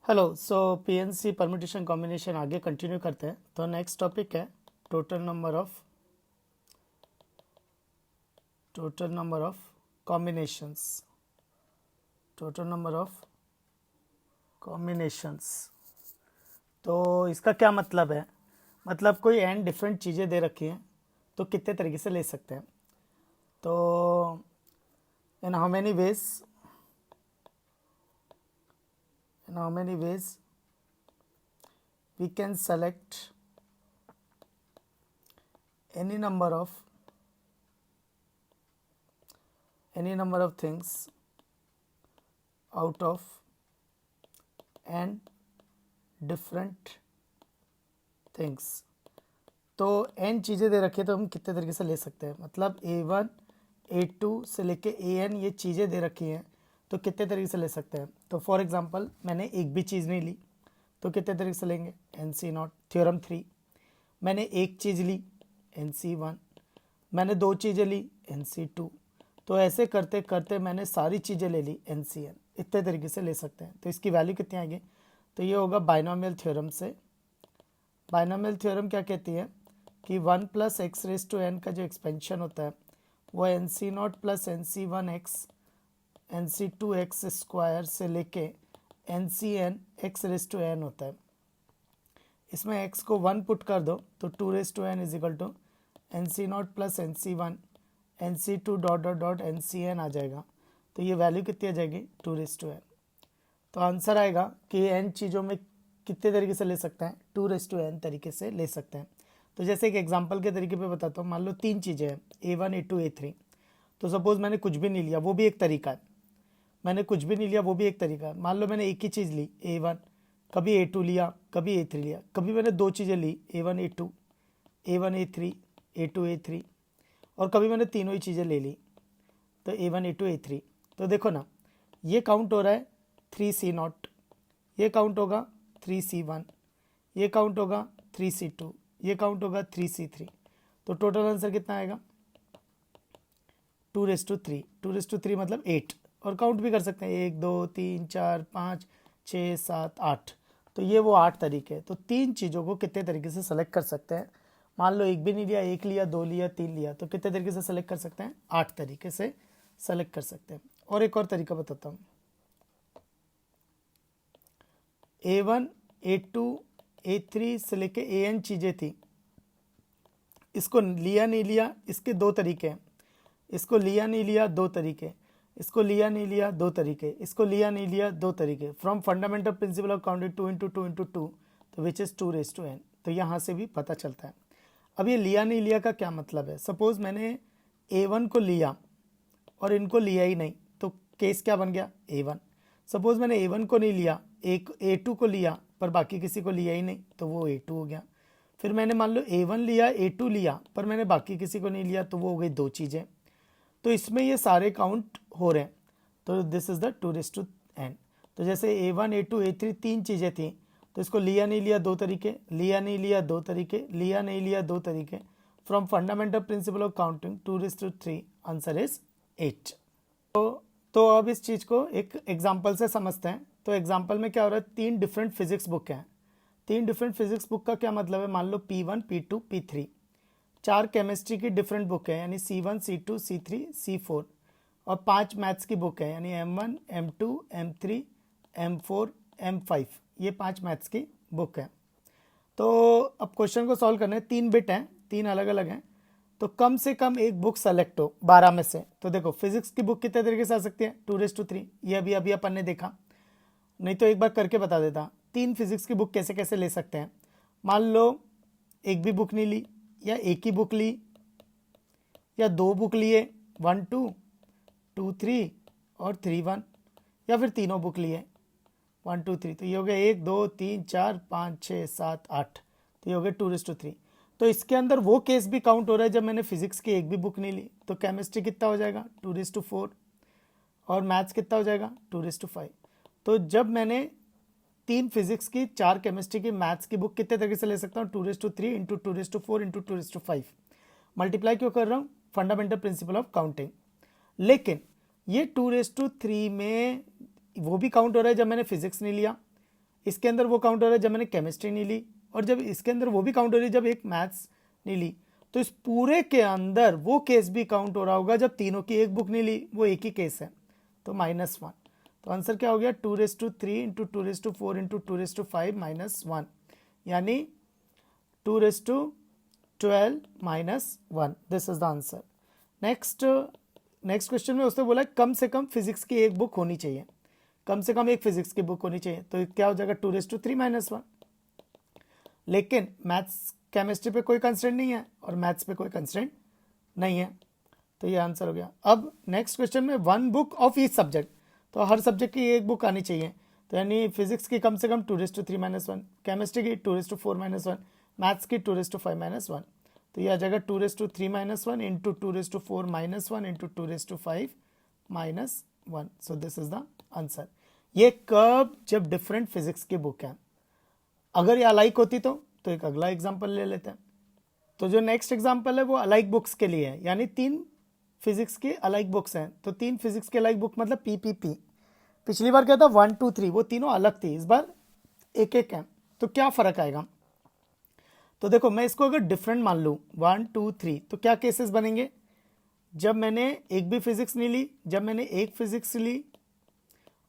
Hello. सो PNC permutation combination आगे continue करते हैं। तो नेक्स्ट टॉपिक है total number of combinations. Total number of combinations. तो इसका क्या मतलब है? मतलब कोई एन डिफरेंट चीज़ें दे रखी हैं तो कितने तरीके से ले सकते हैं। तो in how many ways we can select any number of things out of n different things। तो n चीज़ें दे रखी है तो हम कितने तरीके से ले सकते हैं। मतलब a1 a2 से लेके an ये चीज़ें दे रखी हैं तो कितने तरीके से ले सकते हैं। तो फॉर एग्जांपल मैंने एक भी चीज़ नहीं ली तो कितने तरीके से लेंगे। NC0 theorem 3। मैंने एक चीज़ ली NC1। मैंने दो चीज़ें ली NC2। तो ऐसे करते करते मैंने सारी चीज़ें ले ली NCN। इतने तरीके से ले सकते हैं। तो इसकी वैल्यू कितनी आएगी? तो ये होगा बाइनोमियल थ्योरम से। बाइनोमियल थ्योरम क्या कहती है कि 1 + x⁻n का जो एक्सपेंशन होता है वो NC0 + NC1x NC2x² से लेके NCN x⁻n होता है। इसमें x को 1 पुट कर दो तो 2⁻n = NC0 + NC1 NC2 ... NCN आ जाएगा। तो ये वैल्यू कितनी आ जाएगी? 2⁻n। तो आंसर आएगा कि n चीज़ों में कितने तरीके से ले सकते हैं? 2⁻n तरीके से ले सकते हैं। तो जैसे एक एग्जांपल के तरीके पे बताता हूँ। मान लो तीन चीज़ें हैं A1 A2 A3। तो सपोज़ मैंने कुछ भी नहीं लिया, वो भी एक तरीका है। मैंने कुछ भी नहीं लिया, वो भी एक तरीका है। मान लो मैंने एक ही चीज़ ली A1, कभी A2 लिया, कभी A3 लिया, कभी मैंने दो चीज़ें ली A1 A2 A1 A3 A2 A3, और कभी मैंने तीनों ही चीज़ें ले ली तो A1 A2 A3। तो देखो ना, ये काउंट हो रहा है 3C0, ये काउंट होगा 3C1, ये काउंट होगा 3C2, ये काउंट होगा 3C3। तो टोटल आंसर कितना आएगा? 2⁻3। 2⁻3 मतलब 8। और काउंट भी कर सकते हैं 1 2 3 4 5 6 7 8। तो ये वो 8 तरीके हैं। तो तीन चीज़ों को कितने तरीके से सेलेक्ट कर सकते हैं। मान लो एक भी नहीं लिया, एक लिया, दो लिया, तीन लिया, तो कितने तरीके से सेलेक्ट कर सकते हैं? 8 तरीके से सेलेक्ट कर सकते हैं। और एक और तरीका बताता हूँ। A1 A2 A3 से लेके AN चीज़ें थी। इसको लिया नहीं लिया, इसके दो तरीके हैं। इसको लिया नहीं लिया, दो तरीके। इसको लिया नहीं लिया, दो तरीके। इसको लिया नहीं लिया, दो तरीके। From fundamental principle of counting 2 × 2 × 2 तो विच इज़ 2⁻n। तो यहाँ से भी पता चलता है। अब ये लिया नहीं लिया का क्या मतलब है? सपोज़ मैंने A1 को लिया और इनको लिया ही नहीं, तो केस क्या बन गया? A1। सपोज़ मैंने A1 को नहीं लिया, एक A2 को लिया पर बाकी किसी को लिया ही नहीं, तो वो A2 हो गया। फिर मैंने मान लो A1 लिया, A2 लिया, पर मैंने बाकी किसी को नहीं लिया, तो वो हो गई दो चीज़ें। तो इसमें ये सारे काउंट हो रहे हैं। तो दिस इज़ द 2⁻n। तो जैसे A1 A2 A3 तीन चीज़ें थी, तो इसको लिया नहीं लिया, दो तरीके। लिया नहीं लिया, दो तरीके। लिया नहीं लिया, दो तरीके। From fundamental principle of counting 2⁻3 answer is 8। तो अब इस चीज़ को एक एग्जाम्पल से समझते हैं। तो एग्जाम्पल में क्या हो रहा है? तीन डिफरेंट फिजिक्स बुक हैं। तीन डिफरेंट फिजिक्स बुक का क्या मतलब है? मान लो P1 P2 P3। चार केमिस्ट्री की डिफरेंट बुक है, यानी C1 C2 C3 C4। और पांच मैथ्स की बुक है, यानी M1 M2 M3 M4 M5। ये पांच मैथ्स की बुक है। तो अब क्वेश्चन को सॉल्व करने, तीन बिट हैं, तीन अलग अलग हैं। तो कम से कम एक बुक सेलेक्ट हो 12 में से। तो देखो फिजिक्स की बुक कितने तरीके से आ सकती है? 2⁻3। ये अभी अपन ने देखा। नहीं तो एक बार करके बता देता, तीन फिजिक्स की बुक कैसे कैसे ले सकते हैं। मान लो एक भी बुक नहीं ली, या एक ही बुक ली, या दो बुक लिए 1 2 2 3 और 3 1, या फिर तीनों बुक लिए 1 2 3। तो ये हो गया 1 2 3 4 5 6 7 8। तो ये हो गया 2⁻3। तो इसके अंदर वो केस भी काउंट हो रहा है जब मैंने फिजिक्स की एक भी बुक नहीं ली। तो केमिस्ट्री कितना हो जाएगा? 2⁻4। और मैथ्स कितना हो जाएगा? 2⁻5। तो जब मैंने तीन फिजिक्स की, चार केमिस्ट्री की, मैथ्स की बुक कितने तरीके से ले सकता हूँ? 2⁻3 × 2⁻4 × 2⁻5। मल्टीप्लाई क्यों कर रहा हूँ? Fundamental principle of counting. लेकिन ये 2⁻3 में वो भी काउंट हो रहा है जब मैंने फिजिक्स नहीं लिया। इसके अंदर वो काउंट हो रहा है जब मैंने केमिस्ट्री नहीं ली, और जब इसके अंदर वो भी काउंट हो रही है जब एक मैथ्स नहीं ली। तो इस पूरे के अंदर वो केस भी काउंट हो रहा होगा जब तीनों की एक बुक नहीं ली, वो एक ही केस है, तो -1। तो आंसर क्या हो गया, 2^3 इंटू 2^4 इंटू 2^5 -1, यानी 2^12 -1। This is the answer. Next question में उसने बोला कम से कम फिजिक्स की एक बुक होनी चाहिए, कम से कम एक फिजिक्स की बुक होनी चाहिए, तो क्या हो जाएगा 2^3 -1। लेकिन मैथ्स केमिस्ट्री पे कोई कंस्ट्रेंट नहीं है और मैथ्स पे कोई कंस्ट्रेंट नहीं है, तो ये आंसर हो गया। अब नेक्स्ट क्वेश्चन में 1 बुक ऑफ ईच सब्जेक्ट, तो हर सब्जेक्ट की एक बुक आनी चाहिए, तो यानी फिजिक्स की कम से कम 2^3 -1, केमिस्ट्री की 2^4 -1, मैथ्स की 2^5 -1, तो ये आ जाएगा 2^3 -1 into 2^4 -1 into 2^5 -1। So this is the answer. ये कब, जब डिफरेंट फिजिक्स की बुक है। अगर ये अलाइक होती तो एक अगला एग्जाम्पल ले लेते हैं। तो जो नेक्स्ट एग्जाम्पल है वो अलाइक बुक्स के लिए है, यानी 3 फिजिक्स की अलाइक बुक्स हैं, तो 3 फिजिक्स के अलाइक बुक मतलब PPP। पिछली बार क्या था 1 2 3, वो तीनों अलग थी, इस बार एक एक है, तो क्या फर्क आएगा। तो देखो मैं इसको अगर डिफरेंट मान लूँ 1 2 3, तो क्या केसेस बनेंगे, जब मैंने एक भी फिजिक्स नहीं ली, जब मैंने एक फिजिक्स ली,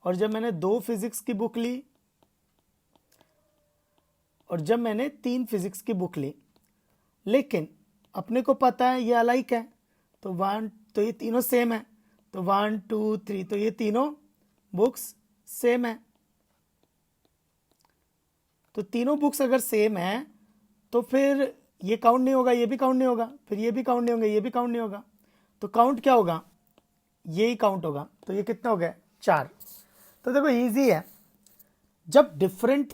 और जब मैंने 2 फिजिक्स की बुक ली, और जब मैंने 3 फिजिक्स की बुक ली। लेकिन अपने को पता है ये अलाइक है, तो 1, तो ये तीनों सेम है, तो 1 2 3, तो ये तीनों बुक्स सेम है। तो तीनों बुक्स अगर सेम है तो फिर ये काउंट नहीं होगा, ये भी काउंट नहीं होगा, फिर ये भी काउंट नहीं होगा, ये भी काउंट नहीं होगा, तो काउंट क्या होगा, ये ही काउंट होगा। तो ये कितना हो गया 4। तो देखो इजी है, जब डिफरेंट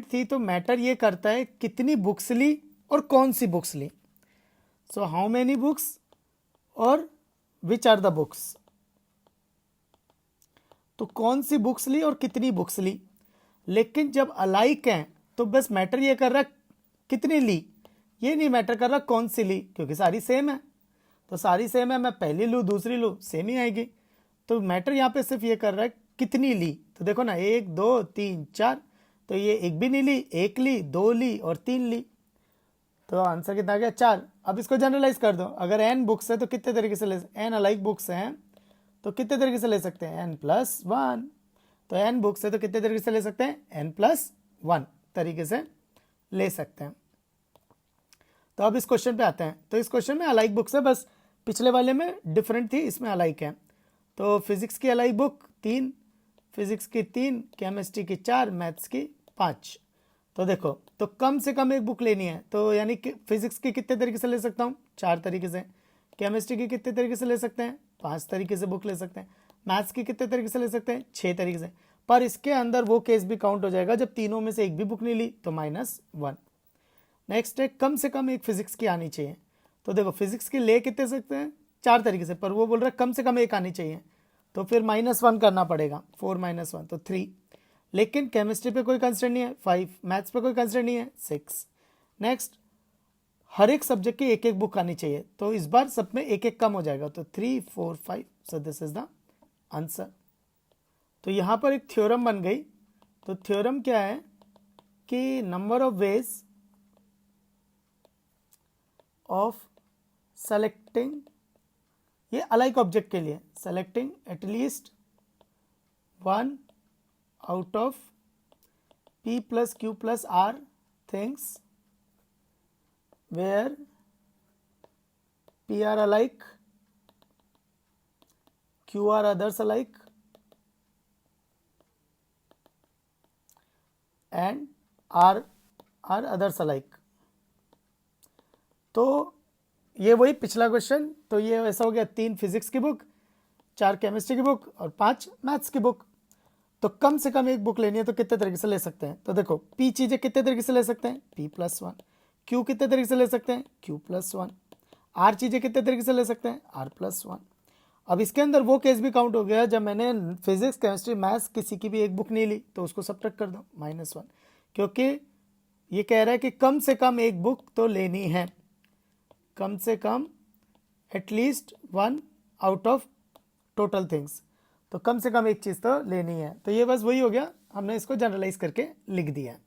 थी तो मैटर ये करता है कितनी बुक्स ली और कौन सी बुक्स ली। सो हाउ मेनी बुक्स और विच आर द बुक्स, तो कौन सी बुक्स ली और कितनी बुक्स ली। लेकिन जब अलाइक हैं तो बस मैटर ये कर रहा है कितनी ली, ये नहीं मैटर कर रहा कौन सी ली, क्योंकि सारी सेम है, तो सारी सेम है, मैं पहली लूँ दूसरी लूँ सेम ही आएगी। तो मैटर यहाँ पे सिर्फ ये कर रहा है कितनी ली। तो देखो ना 1 2 3 4, तो ये एक भी नहीं ली, 1 ली, 2 ली और 3 ली, तो आंसर कितना आ गया 4। अब इसको जनरलाइज कर दो, अगर n बुक्स है तो कितने तरीके से n अलाइक बुक्स हैं तो कितने तरीके से ले सकते हैं n+1, तो n बुक्स है तो कितने तरीके से ले सकते हैं n+1 तरीके से ले सकते हैं। तो अब इस क्वेश्चन पे आते हैं, तो इस क्वेश्चन में अलाइक बुक्स है, बस पिछले वाले में डिफरेंट थी, इसमें अलाइक है। तो फिजिक्स की अलाइक बुक 3, फिजिक्स की 3, केमिस्ट्री की 4, मैथ्स की 5। तो देखो तो कम से कम एक बुक लेनी है, तो यानी कि फिजिक्स की कितने तरीके से ले सकता हूँ 4 तरीके से, केमिस्ट्री की कितने तरीके से ले सकते हैं 5 तरीके से बुक ले सकते हैं, मैथ्स की कितने तरीके से ले सकते हैं 6 तरीके से। पर इसके अंदर वो केस भी काउंट हो जाएगा जब तीनों में से एक भी बुक नहीं ली, तो -1। नेक्स्ट है कम से कम एक फिजिक्स की आनी चाहिए, तो देखो फिजिक्स की ले कितने सकते हैं 4 तरीके से, पर वो बोल रहा है कम से कम एक आनी चाहिए, तो फिर -1 करना पड़ेगा, 4 - 1 तो 3। लेकिन केमिस्ट्री पे कोई कंस्ट्रेंट नहीं है 5, मैथ्स पे कोई कंस्ट्रेंट नहीं है 6। नेक्स्ट हर एक सब्जेक्ट की एक एक बुक आनी चाहिए, तो इस बार सब में एक एक कम हो जाएगा, तो 3 4 5। So this is the answer. तो यहाँ पर एक थ्योरम बन गई, तो थ्योरम क्या है कि number of ways of selecting, ये अलाइक ऑब्जेक्ट के लिए, selecting at least 1 out of P plus Q plus R things where P are alike, Q are others alike and R are others alike। तो ये वही पिछला क्वेश्चन, तो ये ऐसा हो गया 3 फिजिक्स की बुक, 4 केमिस्ट्री की बुक और 5 मैथ्स की बुक। तो कम से कम एक बुक लेनी है तो कितने तरीके से ले सकते हैं, तो देखो P चीजें कितने तरीके से ले सकते हैं P+1, Q कितने तरीके से ले सकते हैं Q+1, R चीजें कितने तरीके से ले सकते हैं R+1। अब इसके अंदर वो केस भी काउंट हो गया जब मैंने फिजिक्स केमिस्ट्री मैथ्स किसी की भी एक बुक नहीं ली, तो उसको सब्ट्रैक्ट कर दो -1, क्योंकि ये कह रहा है कि कम से कम एक बुक तो लेनी है, कम से कम at least 1 out of total things, तो कम से कम एक चीज़ तो लेनी है। तो ये बस वही हो गया हमने इसको जनरलाइज करके लिख दिया है।